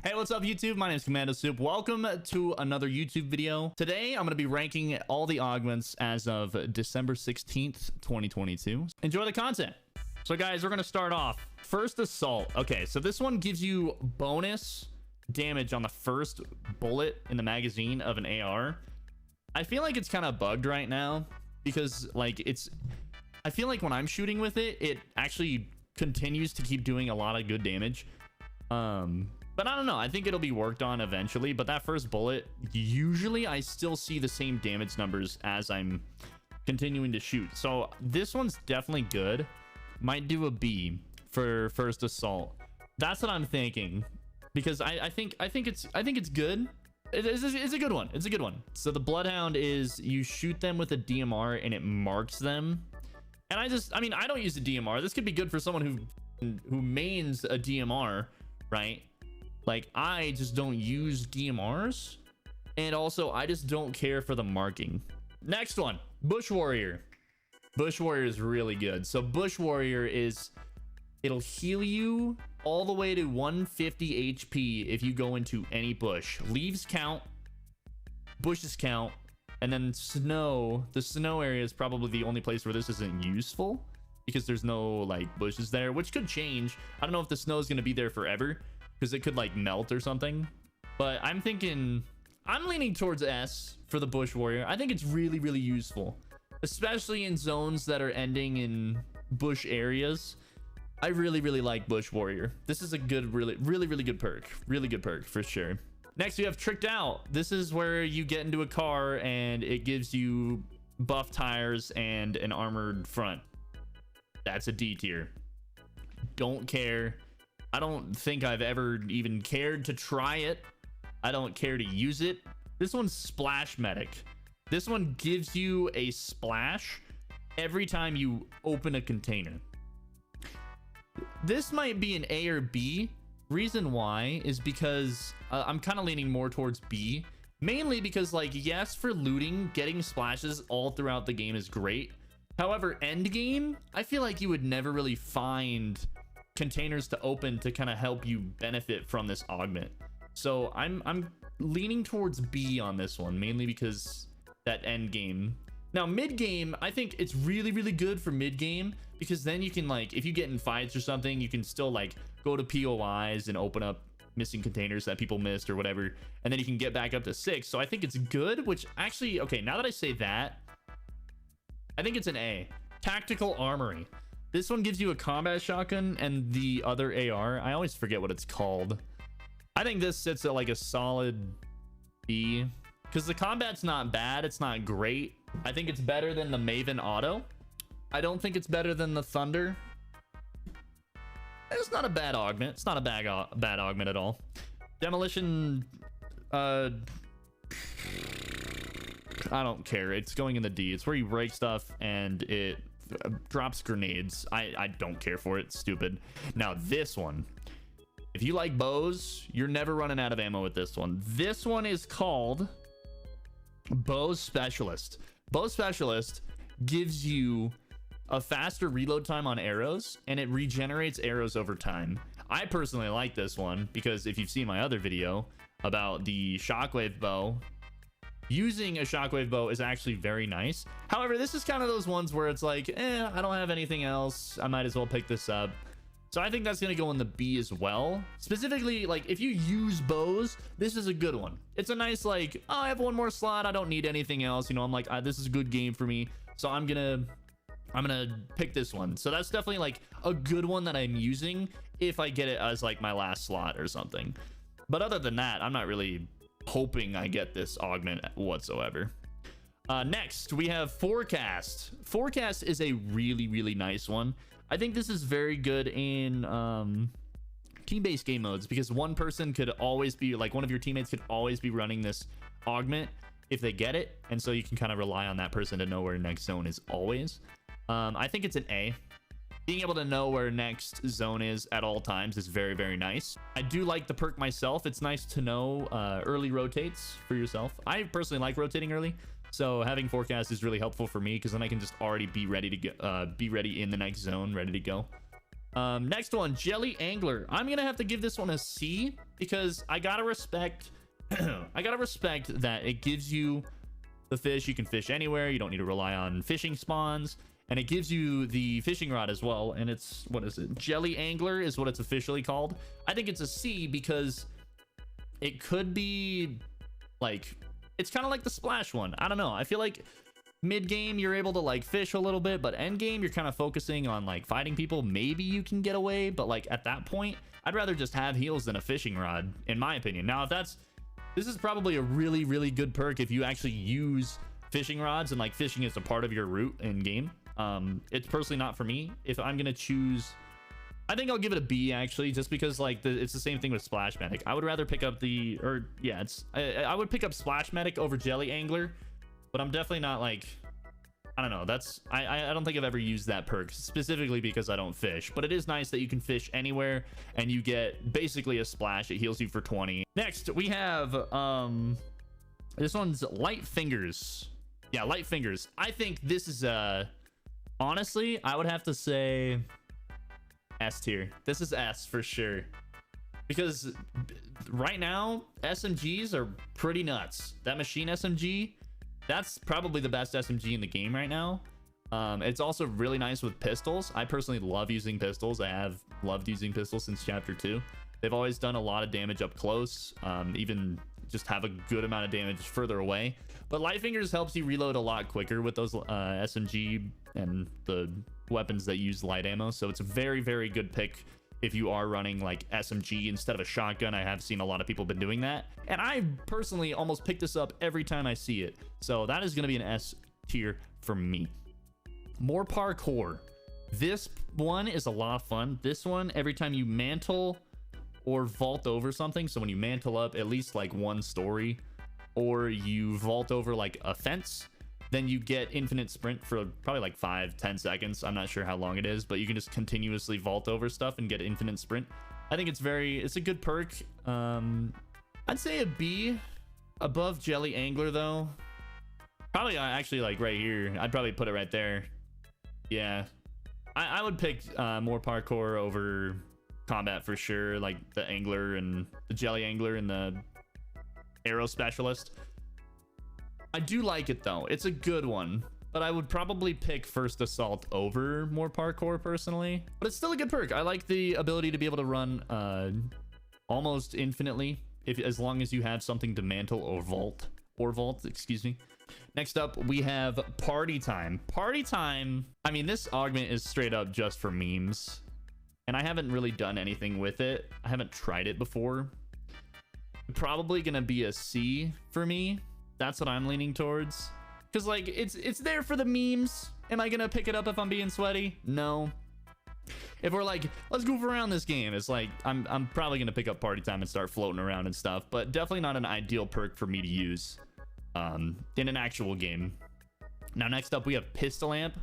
Hey, what's up YouTube? My name is Commando Soup. Welcome to another YouTube video. Today, I'm going to be ranking all the augments as of December 16th, 2022. Enjoy the content. So guys, we're going to start off. First Assault. Okay, so this one gives you bonus damage on the first bullet in the magazine of an AR. I feel like it's kind of bugged right now because like I feel like when I'm shooting with it, it actually continues to keep doing a lot of good damage. But I don't know. I think it'll be worked on eventually. But that first bullet, usually I still see the same damage numbers as I'm continuing to shoot. So this one's definitely good. Might do a B for First Assault. That's what I'm thinking, because I think it's good. It's a good one. It's a good one. So the Bloodhound is you shoot them with a DMR and it marks them. And I mean, I don't use a DMR. This could be good for someone who mains a DMR, right? Like, I just don't use DMRs, and also I just don't care for the marking. Next one, Bush Warrior. Bush Warrior is really good. So Bush Warrior is, it'll heal you all the way to 150 HP if you go into any bush. Leaves count, bushes count, and then snow. The snow area is probably the only place where this isn't useful, because there's no like bushes there, which could change. I don't know if the snow is going to be there forever, because it could like melt or something. But I'm leaning towards S for the Bush Warrior. I think it's really, really useful, especially in zones that are ending in bush areas. I really, really like Bush Warrior. This is a good, really, really, really good perk. Really good perk for sure. Next, we have Tricked Out. This is where you get into a car and it gives you buff tires and an armored front. That's a D tier. Don't care. I don't think I've ever even cared to try it. I don't care to use it. This one's Splash Medic. This one gives you a splash every time you open a container. This might be an A or B. Reason why is because I'm kind of leaning more towards B. Mainly because, like, yes, for looting, getting splashes all throughout the game is great. However, end game, I feel like you would never really find containers to open to kind of help you benefit from this augment. So I'm leaning towards B on this one, mainly because that end game. Now mid game, I think it's really, really good for mid game, because then you can, like, if you get in fights or something, you can still like go to POIs and open up missing containers that people missed or whatever, and then you can get back up to 6. So I think it's good, which actually, okay, now that I say that, I think it's an A. Tactical Armory. This one gives you a combat shotgun and the other AR. I always forget what it's called. I think this sits at like a solid B, because the combat's not bad. It's not great. I think it's better than the Maven Auto. I don't think it's better than the Thunder. It's not a bad augment. It's not a bad augment at all. Demolition, I don't care. It's going in the D. It's where you break stuff and it drops grenades. I don't care for it. It's stupid. Now this one, if you like bows, you're never running out of ammo with this one. This one is called Bow Specialist. Bow Specialist gives you a faster reload time on arrows, and it regenerates arrows over time. I personally like this one because if you've seen my other video about the shockwave bow, using a shockwave bow is actually very nice. However, this is kind of those ones where it's like, I don't have anything else, I might as well pick this up. So I think that's going to go in the B as well. Specifically, like, if you use bows, this is a good one. It's a nice, like, oh, I have one more slot, I don't need anything else, you know. I'm like, this is a good game for me, so I'm gonna pick this one. So that's definitely like a good one that I'm using if I get it as like my last slot or something. But other than that, I'm not really hoping I get this augment whatsoever. Next, we have Forecast. Forecast is a really, really nice one. I think this is very good in team-based game modes, because one person could always be, like, one of your teammates could always be running this augment if they get it, and so you can kind of rely on that person to know where next zone is always. I think it's an A. Being able to know where next zone is at all times is very, very nice. I do like the perk myself. It's nice to know early rotates for yourself. I personally like rotating early, so having Forecast is really helpful for me, because then I can just already be ready to get be ready in the next zone, ready to go. Next one, Jelly Angler. I'm gonna have to give this one a C because I gotta respect that it gives you the fish. You can fish anywhere. You don't need to rely on fishing spawns, and it gives you the fishing rod as well. And it's, what is it? Jelly Angler is what it's officially called. I think it's a C because it could be like, it's kind of like the splash one. I don't know. I feel like mid game you're able to like fish a little bit, but end game you're kind of focusing on like fighting people. Maybe you can get away, but like at that point I'd rather just have heals than a fishing rod, in my opinion. Now if this is probably a really, really good perk if you actually use fishing rods and like fishing is a part of your route in game. It's personally not for me. If I'm gonna choose, I think I'll give it a B actually, just because like it's the same thing with Splash Medic. I would rather pick up I would pick up Splash Medic over Jelly Angler, but I'm definitely not like, I don't know. I don't think I've ever used that perk specifically because I don't fish, but it is nice that you can fish anywhere and you get basically a splash. It heals you for 20. Next we have this one's Light Fingers. Yeah, Light Fingers. I think this is honestly, I would have to say S tier. This is S for sure, because right now SMGs are pretty nuts. That machine SMG, that's probably the best SMG in the game right now. It's also really nice with pistols. I personally love using pistols. I have loved using pistols since chapter 2. They've always done a lot of damage up close, even just have a good amount of damage further away. But Light Fingers helps you reload a lot quicker with those SMG and the weapons that use light ammo. So it's a very, very good pick if you are running like SMG instead of a shotgun. I have seen a lot of people been doing that, and I personally almost pick this up every time I see it. So that is going to be an S tier for me. More parkour. This one is a lot of fun. This one, every time you mantle or vault over something, so when you mantle up at least like one story, or you vault over like a fence, then you get infinite sprint for probably like 5-10 seconds. I'm not sure how long it is, but you can just continuously vault over stuff and get infinite sprint. I think it's a good perk. I'd say a B above Jelly Angler though. Probably actually like right here. I'd probably put it right there. Yeah, I would pick more parkour over combat for sure, like the angler and the Jelly Angler and the arrow specialist. I do like it though. It's a good one, but I would probably pick First Assault over more parkour personally, but it's still a good perk. I like the ability to be able to run almost infinitely as long as you have something to mantle or vault, excuse me. Next up we have Party Time. Party Time, I mean, this augment is straight up just for memes, and I haven't really done anything with it. I haven't tried it before. Probably gonna be a C for me. That's what I'm leaning towards, because like it's there for the memes. Am I gonna pick it up if I'm being sweaty? No. If we're like, let's goof around this game, it's like I'm probably gonna pick up Party Time and start floating around and stuff, but definitely not an ideal perk for me to use in an actual game. Now next up we have Pistol Amp.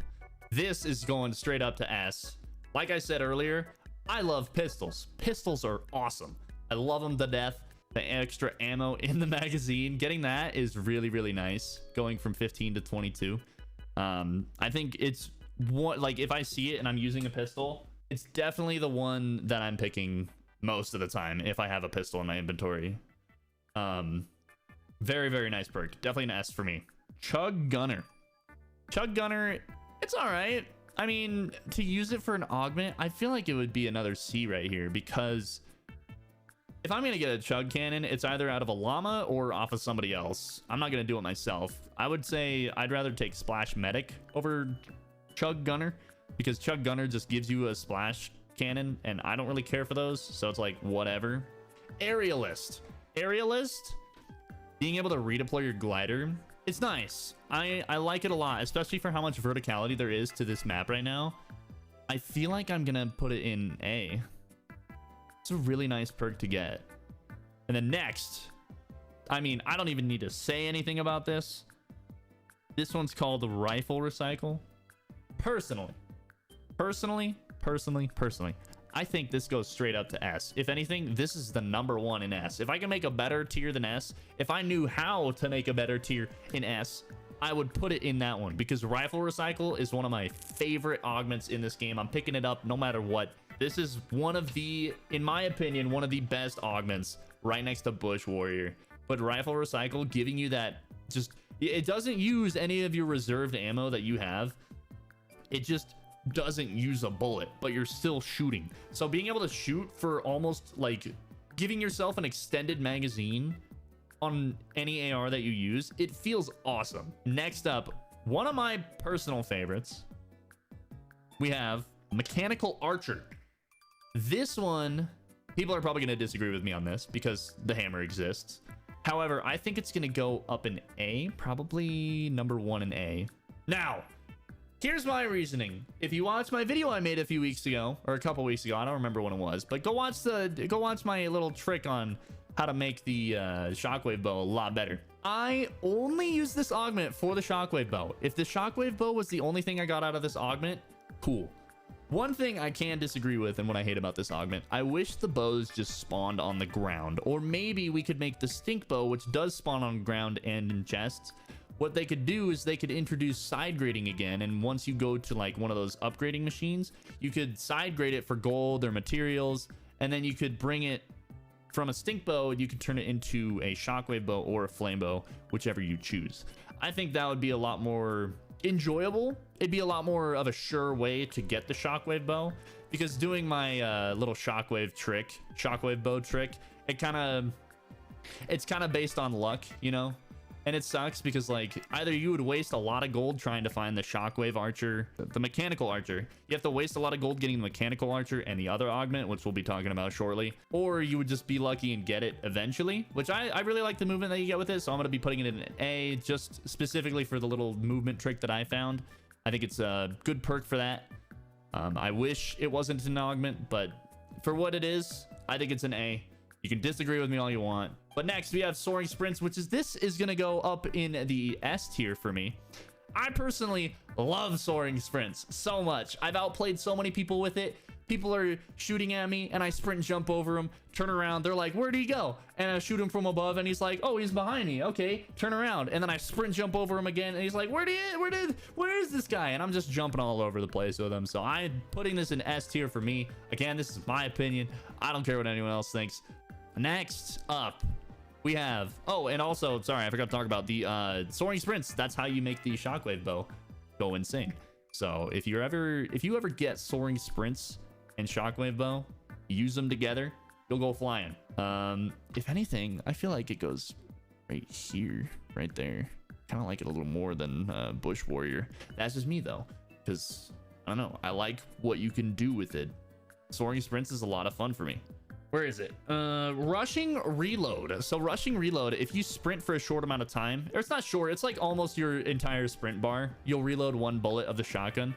This is going straight up to S. Like I said earlier, I love pistols. Pistols are awesome. I love them to death. The extra ammo in the magazine, getting that is really, really nice. Going from 15 to 22. I think it's what, like, if I see it and I'm using a pistol, it's definitely the one that I'm picking most of the time if I have a pistol in my inventory. Very, very nice perk. Definitely an S for me. Chug Gunner. Chug Gunner, it's all right. I mean, to use it for an augment, I feel like it would be another C right here, because if I'm gonna get a chug cannon, it's either out of a llama or off of somebody else. I'm not gonna do it myself. I would say I'd rather take Splash Medic over Chug Gunner, because Chug Gunner just gives you a splash cannon, and I don't really care for those, so it's like whatever. Aerialist. Aerialist, being able to redeploy your glider, it's nice. I like it a lot, especially for how much verticality there is to this map right now. I feel like I'm gonna put it in A. It's a really nice perk to get. And then next, I mean, I don't even need to say anything about this. This one's called the Rifle Recycle. Personally, I think this goes straight up to S. If anything, this is the #1 in S. If I can make a better tier than S, if I knew how to make a better tier in S, I would put it in that one, because Rifle Recycle is one of my favorite augments in this game. I'm picking it up no matter what. This is one of the, in my opinion, one of the best augments right next to Bush Warrior. But Rifle Recycle giving you that, just, it doesn't use any of your reserved ammo that you have. It just doesn't use a bullet, but you're still shooting. So being able to shoot for almost like giving yourself an extended magazine on any AR that you use, it feels awesome. Next up, one of my personal favorites, we have Mechanical Archer. This one, people are probably going to disagree with me on this because the hammer exists. However, I think it's going to go up in A, probably number 1 in A. Now, here's my reasoning. If you watch my video I made a few weeks ago, or a couple weeks ago, I don't remember when it was, but go watch my little trick on how to make the shockwave bow a lot better. I only use this augment for the shockwave bow. If the shockwave bow was the only thing I got out of this augment, cool. One thing I can disagree with and what I hate about this augment, I wish the bows just spawned on the ground, or maybe we could make the stink bow, which does spawn on ground and in chests. What they could do is they could introduce side grading again, and once you go to like one of those upgrading machines, you could side grade it for gold or materials, and then you could bring it from a stink bow, you could turn it into a shockwave bow or a flame bow, whichever you choose. I think that would be a lot more enjoyable. It'd be a lot more of a sure way to get the shockwave bow, because doing my little shockwave bow trick, it's kind of based on luck, you know. And it sucks because like either you would waste a lot of gold trying to find the shockwave archer, the mechanical archer. You have to waste a lot of gold getting the mechanical archer and the other augment, which we'll be talking about shortly. Or you would just be lucky and get it eventually, which I really like the movement that you get with it. So I'm going to be putting it in an A just specifically for the little movement trick that I found. I think it's a good perk for that. I wish it wasn't an augment, but for what it is, I think it's an A. You can disagree with me all you want. But next we have Soaring Sprints, which is, this is going to go up in the S tier for me. I personally love Soaring Sprints so much. I've outplayed so many people with it. People are shooting at me and I sprint and jump over them, turn around. They're like, where'd he go? And I shoot him from above and he's like, oh, he's behind me. Okay, turn around. And then I sprint, jump over him again. And he's like, where is this guy? And I'm just jumping all over the place with him. So I'm putting this in S tier for me. Again, this is my opinion. I don't care what anyone else thinks. Next up, we have, oh, and also, sorry, I forgot to talk about the Soaring Sprints. That's how you make the shockwave bow go insane. So if you ever get Soaring Sprints and shockwave bow, use them together, you'll go flying. If anything, I feel like it goes right here, right there. Kind of like it a little more than Bush Warrior. That's just me though, because I don't know, I like what you can do with it. Soaring Sprints is a lot of fun for me. Where is it? Rushing Reload. So Rushing Reload, if you sprint for a short amount of time, or it's not short, it's like almost your entire sprint bar, you'll reload 1 bullet of the shotgun.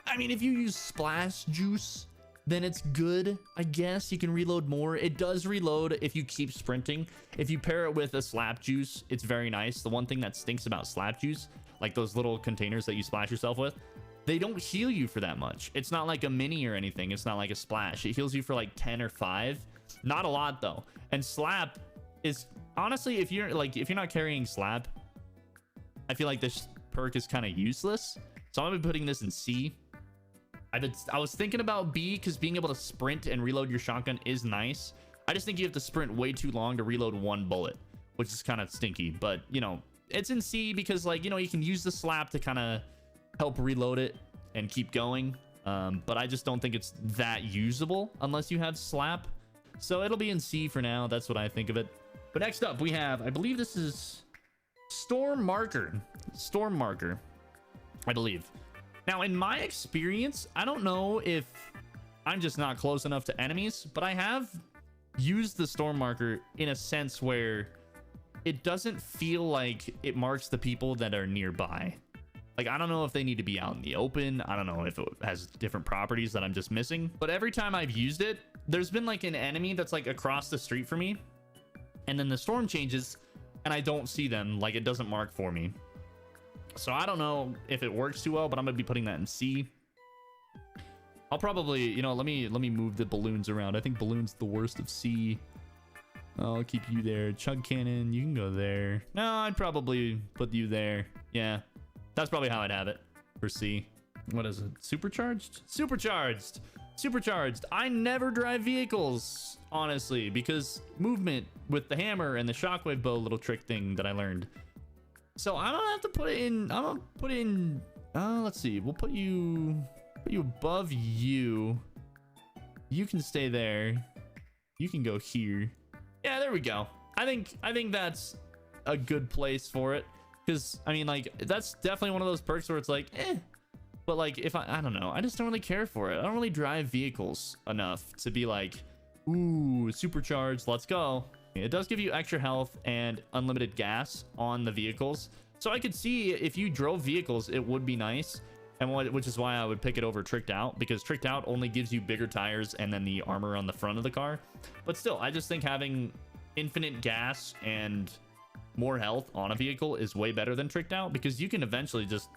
I mean, if you use splash juice, then it's good. I guess you can reload more. It does reload if you keep sprinting. If you pair it with a slap juice, it's very nice. The one thing that stinks about slap juice, like those little containers that you splash yourself with, they don't heal you for that much. It's not like a mini or anything. It's not like a splash. It heals you for like 10 or 5. Not a lot though. And slap is honestly, if you're not carrying slap, I feel like this perk is kind of useless. So I'm gonna be putting this in C. I was thinking about B because being able to sprint and reload your shotgun is nice. I just think you have to sprint way too long to reload 1 bullet, which is kind of stinky. But you know, it's in C because like, you know, you can use the slap to kind of help reload it and keep going, but I just don't think it's that usable unless you have slap, so it'll be in C for now. That's what I think of it. But next up we have, I believe this is Storm Marker, I believe. Now in my experience, I don't know if I'm just not close enough to enemies, but I have used the Storm Marker in a sense where it doesn't feel like it marks the people that are nearby. Like, I don't know if they need to be out in the open. I don't know if it has different properties that I'm just missing. But every time I've used it, there's been like an enemy that's like across the street from me. And then the storm changes and I don't see them. Like, it doesn't mark for me. So I don't know if it works too well, but I'm going to be putting that in C. I'll probably, you know, let me move the balloons around. I think balloons the worst of C. I'll keep you there. Chug cannon, you can go there. No, I'd probably put you there. Yeah. That's probably how I'd have it for C. What is it? Supercharged? Supercharged. Supercharged. I never drive vehicles, honestly, because movement with the hammer and the shockwave bow little trick thing that I learned. So I don't have to put it in. I'm gonna put in. Let's see. We'll put you above you. You can stay there. You can go here. Yeah, there we go. I think that's a good place for it, because I mean, like, that's definitely one of those perks where it's like, eh. But like, if I don't know, I just don't really care for it. I don't really drive vehicles enough to be like, ooh, supercharged, let's go. It does give you extra health and unlimited gas on the vehicles, so I could see if you drove vehicles, it would be nice. And which is why I would pick it over Tricked Out, because Tricked Out only gives you bigger tires and then the armor on the front of the car. But still, I just think having infinite gas and more health on a vehicle is way better than Tricked Out, because you can eventually just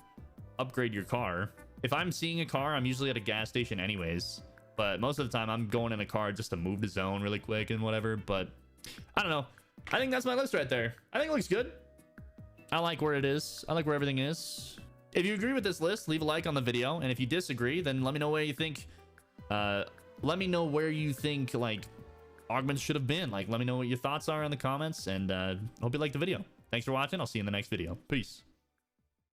upgrade your car. If I'm seeing a car, I'm usually at a gas station anyways, but most of the time I'm going in a car just to move the zone really quick and whatever. But I don't know. I think that's my list right there. I think it looks good. I like where it is. I like where everything is. If you agree with this list, leave a like on the video, and if you disagree, then let me know where you think like augments should have been. Like, let me know what your thoughts are in the comments, and hope you liked the video. Thanks for watching. I'll see you in the next video. Peace.